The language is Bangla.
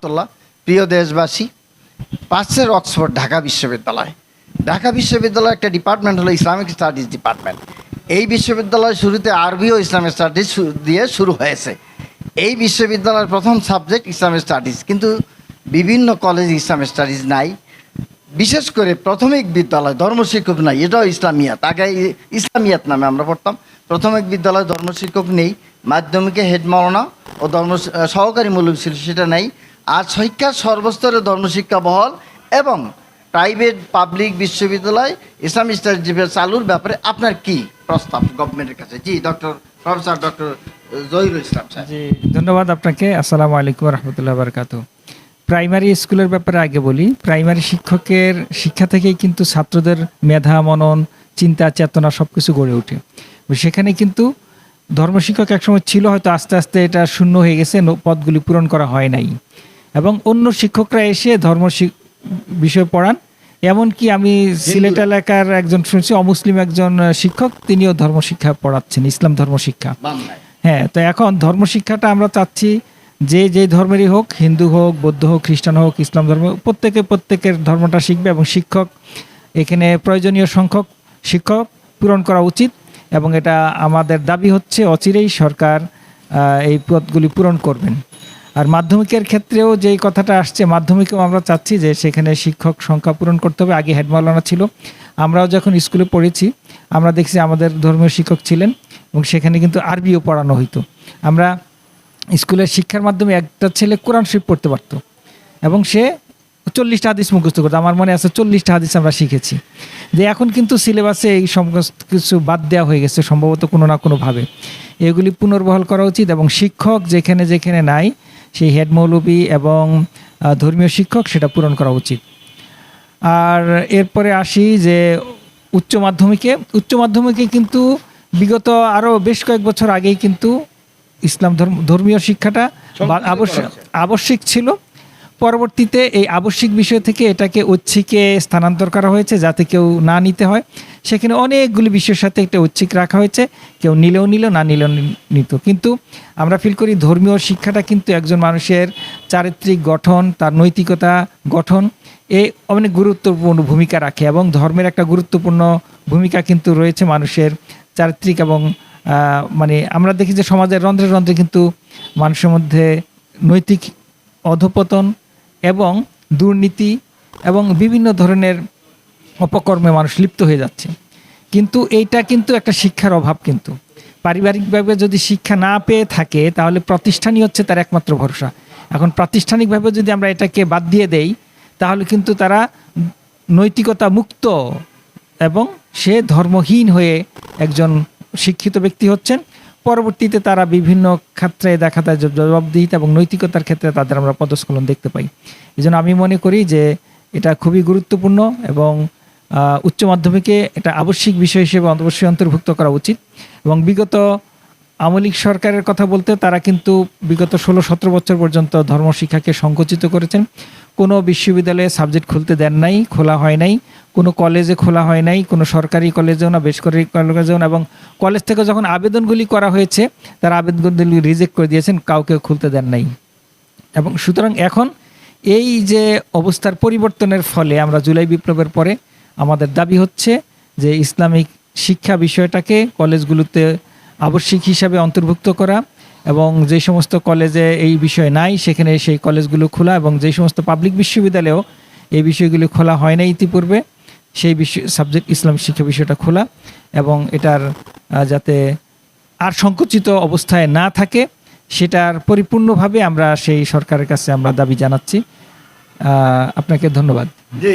রহমতুল্লাহ। প্রিয় দেশবাসী, পাশের অক্সফোর্ড ঢাকা বিশ্ববিদ্যালয়। ঢাকা বিশ্ববিদ্যালয় একটা ডিপার্টমেন্ট হলো ইসলামিক স্টাডিজ ডিপার্টমেন্ট। এই বিশ্ববিদ্যালয় শুরুতে আরবি ও ইসলামিক স্টাডিজ দিয়ে শুরু হয়েছে। এই বিশ্ববিদ্যালয়ের প্রথম সাবজেক্ট ইসলামিক স্টাডিজ, কিন্তু বিভিন্ন কলেজ ইসলামিক স্টাডিজ নাই। বিশেষ করে প্রাথমিক বিদ্যালয় ধর্মশিক্ষক নাই, এটাও ইসলামিয়াত। আগে ইসলামিয়াত নামে আমরা পড়তাম। প্রাথমিক বিদ্যালয়ে ধর্মশিক্ষক নেই, মাধ্যমিকে হেড মাওলানা ও সহকারী মৌলভী ছিল, সেটা নেই। আর শিক্ষার সর্বস্তরে ধর্মশিক্ষা বহাল এবং প্রাইভেট পাবলিক বিশ্ববিদ্যালয় ইসলামিক স্টাডিজ চালুর ব্যাপারে আপনার কি প্রস্তাব গভর্নমেন্টের কাছে? জি, প্রফেসর ডক্টর জহিরুল ইসলাম সাহেব। জি, ধন্যবাদ আপনাকে। আসসালামু আলাইকুম রহমতুল্লাহ বারকাতুহু। প্রাইমারি স্কুলের ব্যাপারে আগে বলি। প্রাইমারি শিক্ষকের শিক্ষা থেকেই কিন্তু ছাত্রদের মেধা, মনন, চিন্তা, চেতনা সব কিছু গড়ে ওঠে। সেখানে কিন্তু ধর্মশিক্ষক একসময় ছিল, হয়তো আস্তে আস্তে এটা শূন্য হয়ে গেছে, পদগুলি পূরণ করা হয় নাই। এবং অন্য শিক্ষকরা এসে বিষয় পড়ান। এমনকি আমি সিলেট এলাকার একজন শুনছি, অমুসলিম একজন শিক্ষক, তিনিও ধর্মশিক্ষা পড়াচ্ছেন, ইসলাম ধর্মশিক্ষা। হ্যাঁ, তো এখন ধর্মশিক্ষাটা আমরা চাচ্ছি যে ধর্মেরই হোক, হিন্দু হোক, বৌদ্ধ হোক, খ্রিস্টান হোক, ইসলাম ধর্ম, প্রত্যেকের ধর্মটা শিখবে এবং শিক্ষক এখানে প্রয়োজনীয় সংখ্যক শিক্ষক পূরণ করা উচিত। এবং এটা আমাদের দাবি হচ্ছে অচিরেই সরকার এই পদগুলি পূরণ করবেন। আর মাধ্যমিকের ক্ষেত্রেও যেই কথাটা আসছে, মাধ্যমিকেও আমরা চাচ্ছি যে সেখানে শিক্ষক সংখ্যা পূরণ করতে হবে। আগে হেড মাওলানা ছিল। আমরাও যখন স্কুলে পড়েছি আমরা দেখছি আমাদের ধর্মীয় শিক্ষক ছিলেন এবং সেখানে কিন্তু আরবিও পড়ানো হইতো। আমরা স্কুলের শিক্ষার মাধ্যমে একটা ছেলে কোরআন শরীফ পড়তে পারত এবং সে 40টা হাদিস মুখস্থ করতো। আমার মনে আছে 40টা হাদিস আমরা শিখেছি। যে এখন কিন্তু সিলেবাসে এই সমস্ত কিছু বাদ দেওয়া হয়ে গেছে সম্ভবত কোনো না কোনোভাবে। এগুলি পুনর্বহাল করা উচিত এবং শিক্ষক যেখানে যেখানে নাই সেই হেড মৌলবী এবং ধর্মীয় শিক্ষক সেটা পূরণ করা উচিত। আর এরপরে আসি যে উচ্চ মাধ্যমিকে কিন্তু বিগত আরও বেশ কয়েক বছর আগেই কিন্তু ইসলাম ধর্মীয় শিক্ষাটা আবশ্যিক ছিল। পরবর্তীতে এই আবশ্যিক বিষয় থেকে এটাকে ঐচ্ছিকে স্থানান্তর করা হয়েছে যাতে কেউ না নিতে হয়। সেখানে অনেকগুলি বিষয়ের সাথে একটা ঐচ্ছিক রাখা হয়েছে, কেউ নিলেও নিল, না নিলেও নিত। কিন্তু আমরা ফিল করি ধর্মীয় শিক্ষাটা কিন্তু একজন মানুষের চারিত্রিক গঠন, তার নৈতিকতা গঠন অনেক গুরুত্বপূর্ণ ভূমিকা রাখে এবং ধর্মের একটা গুরুত্বপূর্ণ ভূমিকা কিন্তু রয়েছে মানুষের চারিত্রিক এবং মানে আমরা দেখি যে সমাজের রন্ধ্রে রন্ধ্রে কিন্তু মানুষের মধ্যে নৈতিক অধঃপতন এবং দুর্নীতি এবং বিভিন্ন ধরনের অপকর্মে মানুষ লিপ্ত হয়ে যাচ্ছে। কিন্তু এইটা কিন্তু একটা শিক্ষার অভাব। কিন্তু পারিবারিকভাবে যদি শিক্ষা না পেয়ে থাকে তাহলে প্রতিষ্ঠানই হচ্ছে তার একমাত্র ভরসা। এখন প্রাতিষ্ঠানিকভাবে যদি আমরা এটাকে বাদ দিয়ে দেই তাহলে কিন্তু তারা নৈতিকতা মুক্ত এবং সে ধর্মহীন হয়ে একজন শিক্ষিত ব্যক্তি হচ্ছেন। পরবর্তীতে তারা বিভিন্ন ক্ষেত্রে দেখা যায় জবাবদিহিতা এবং নৈতিকতার ক্ষেত্রে তাদের আমরা পদস্খলন দেখতে পাই। এই জন্য আমি মনে করি যে এটা খুবই গুরুত্বপূর্ণ এবং উচ্চ মাধ্যমিকে এটা আবশ্যিক বিষয় হিসেবে অবশ্যই অন্তর্ভুক্ত করা উচিত। এবং বিগত আওয়ামী লীগ সরকারের কথা বলতে তারা কিন্তু বিগত 16-17 বছর পর্যন্ত ধর্মশিক্ষাকে সংকুচিত করেছেন। কোনো বিশ্ববিদ্যালয়ে সাবজেক্ট খুলতে দেন নাই, খোলা হয় নাই, কোনো কলেজে খোলা হয় নাই, কোনো সরকারি কলেজেও না, বেসরকারি কলেজেও না। এবং কলেজ থেকে যখন আবেদনগুলি করা হয়েছে তারা আবেদনগুলি রিজেক্ট করে দিয়েছেন, কাউকে খুলতে দেন নাই। এবং সুতরাং এখন এই যে অবস্থার পরিবর্তনের ফলে আমরা জুলাই বিপ্লবের পরে আমাদের দাবি হচ্ছে যে ইসলামিক শিক্ষা বিষয়টাকে কলেজগুলোতে আবশ্যিক হিসাবে অন্তর্ভুক্ত করা এবং যে সমস্ত কলেজে এই বিষয় নাই সেখানে সেই কলেজগুলো খোলা এবং যে সমস্ত পাবলিক বিশ্ববিদ্যালয়েও এই বিষয়গুলি খোলা হয় না ইতিপূর্বে সেই সাবজেক্ট ইসলামিক শিক্ষা বিষয়টা খোলা এবং এটার যাতে আর সংকুচিত অবস্থায় না থাকে সেটার পরিপূর্ণভাবে আমরা সেই সরকারের কাছে আমরা দাবি জানাচ্ছি। আপনাকে ধন্যবাদ। জি।